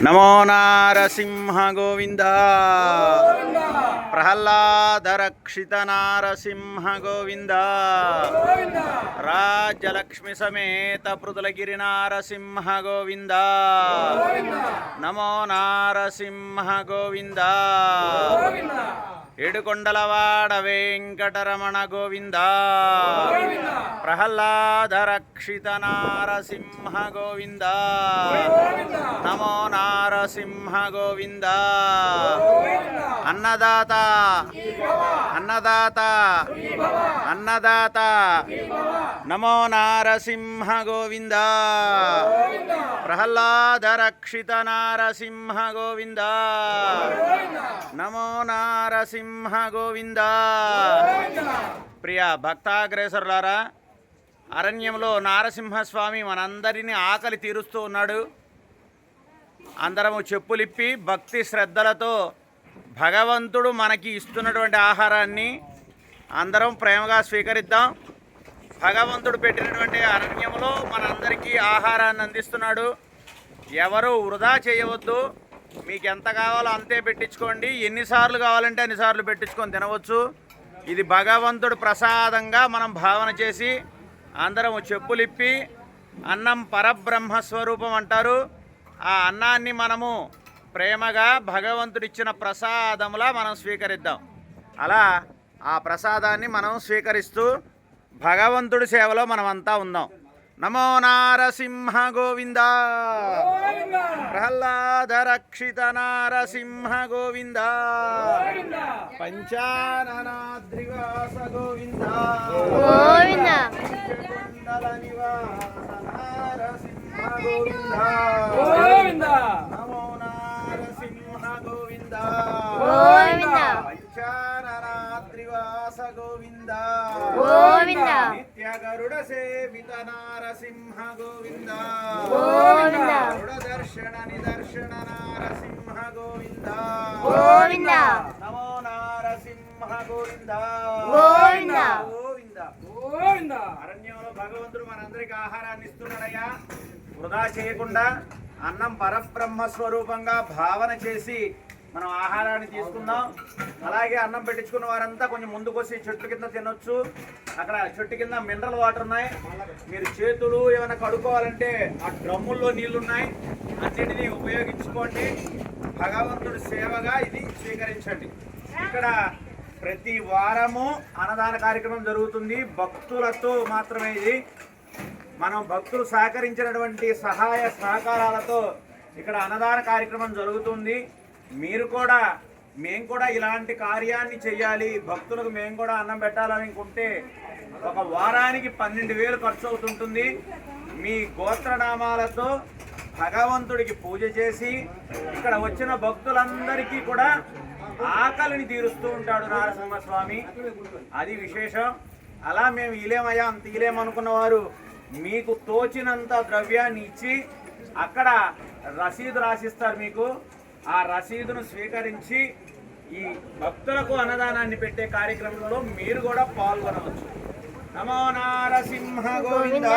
నమో నారసింహ గోవింద ప్రహ్లాద రక్షిత నారసింహ గోవింద రాజ్యలక్ష్మి సమేత పృథులగిరి నారసింహ గోవింద నమో నారసింహ గోవింద ఏడుకొండలవాడ వెంకటరమణ గోవింద ప్రహ్లాద రక్షిత నారసింహ గోవింద నమో నారసింహ గోవింద అన్నదాత అన్నదాత అన్నదాత నమో నారసింహ గోవింద ప్రహ్లాద రక్షిత నారసింహ గోవింద నమో నారసింహ గోవింద. ప్రియ భక్తాగ్రేసరులారా, అరణ్యంలో నారసింహస్వామి మనందరినీ ఆకలి తీరుస్తూ ఉన్నాడు. అందరము చెప్పులిప్పి భక్తి శ్రద్ధలతో భగవంతుడు మనకి ఇస్తున్నటువంటి ఆహారాన్ని అందరం ప్రేమగా స్వీకరిద్దాం. భగవంతుడు పెట్టినటువంటి అరణ్యంలో మనందరికీ ఆహారాన్ని అందిస్తున్నాడు. ఎవరు వృధా చేయవద్దు. మీకు ఎంత కావాలో అంతే పెట్టించుకోండి. ఎన్నిసార్లు కావాలంటే అన్నిసార్లు పెట్టుకొని తినవచ్చు. ఇది భగవంతుడు ప్రసాదంగా మనం భావన చేసి అందరం చెప్పులిప్పి, అన్నం పరబ్రహ్మస్వరూపం అంటారు. ఆ అన్నాన్ని మనము ప్రేమగా భగవంతుడిచ్చిన ప్రసాదములా మనం స్వీకరిద్దాం. అలా ఆ ప్రసాదాన్ని మనం స్వీకరిస్తూ భగవంతుడి సేవలో మనమంతా ఉందాం. నమో నారసింహ గోవింద ప్రహ్లాద రక్షిత నారసింహ గోవింద పంచాననాద్రివాస గోవింద పంచకొండల నివాస నారసింహ గోవింద నమో నారసింహ గోవింద పంచాననాద్రివాస గోవింద నిత్య గరుడ సేవిత నారసింహ గోవింద గరుడ దర్శన నిదర్శన నారసింహ గోవింద నమో నారసింహ గోవింద గోవింద. అరణ్యంలో భగవంతుడు మనందరికి ఆహారాన్ని ఇస్తున్నాడయ్యా. వృధా చేయకుండా అన్నం పరబ్రహ్మ స్వరూపంగా భావన చేసి మనం ఆహారాన్ని తీసుకుందాం. అలాగే అన్నం పెట్టించుకున్న వారంతా కొంచెం ముందుకొచ్చి చెట్టు కింద తినొచ్చు. అక్కడ చెట్టు కింద మినరల్ వాటర్ ఉన్నాయి. మీరు చేతులు ఏమైనా కడుక్కోవాలంటే ఆ డ్రమ్ముల్లో నీళ్లున్నాయి. అన్నిటినీ ఉపయోగించుకోండి. భగవంతుడి సేవగా ఇది స్వీకరించండి. ఇక్కడ ప్రతి వారము అన్నదాన కార్యక్రమం జరుగుతుంది. భక్తులతో మాత్రమే ఇది. మనం భక్తులు సహకరించినటువంటి సహాయ సహకారాలతో ఇక్కడ అన్నదాన కార్యక్రమం జరుగుతుంది. మేము కూడా ఇలాంటి కార్యాన్ని చెయ్యాలి, భక్తులకు మేము కూడా అన్నం పెట్టాలనుకుంటే ఒక వారానికి 12,000 ఖర్చు అవుతుంటుంది. మీ గోత్రనామాలతో భగవంతుడికి పూజ చేసి ఇక్కడ వచ్చిన భక్తులందరికీ కూడా ఆకలిని తీరుస్తూ ఉంటాడు నారసింహస్వామి. అది విశేషం. అలా మేము ఇలేమయ్యా అంత ఇలేమనుకున్న వారు మీకు తోచినంత ద్రవ్యాన్ని ఇచ్చి అక్కడ రసీదు రాసిస్తారు. మీకు ఆ రసీదును స్వీకరించి ఈ భక్తులకు అన్నదానాన్ని పెట్టే కార్యక్రమంలో మీరు కూడా పాల్గొనవచ్చు. నమో నారసింహ గోవింద.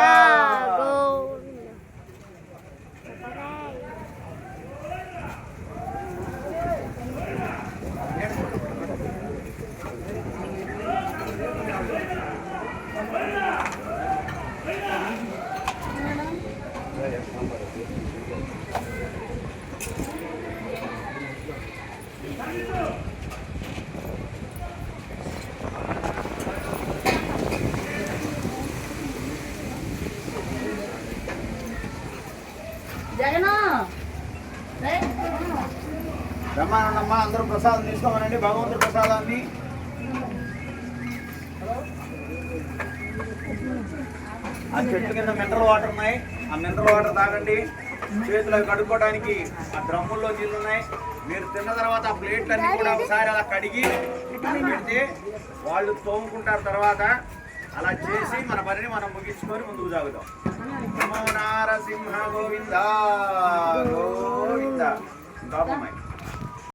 బ్రహ్మానందమ్మ అందరూ ప్రసాదం తీసుకోమనండి. భగవంతుడి ప్రసాదాన్ని ఆ చెట్టు కింద మినరల్ వాటర్ ఉన్నాయి. ఆ మినరల్ వాటర్ తాగండి. చేతులు కడుక్కోవడానికి ఆ డ్రమ్ముల్లో నీళ్ళు ఉన్నాయి. మీరు తిన్న తర్వాత ఆ ప్లేట్లన్నీ కూడా ఒకసారి అలా కడిగి పెడితే వాళ్ళు తోముకుంటారు. తర్వాత అలా చేసి మన పనిని మనం ముగించుకొని ముందుకు సాగుతాం. నమో నారసింహ గోవింద గోవింద.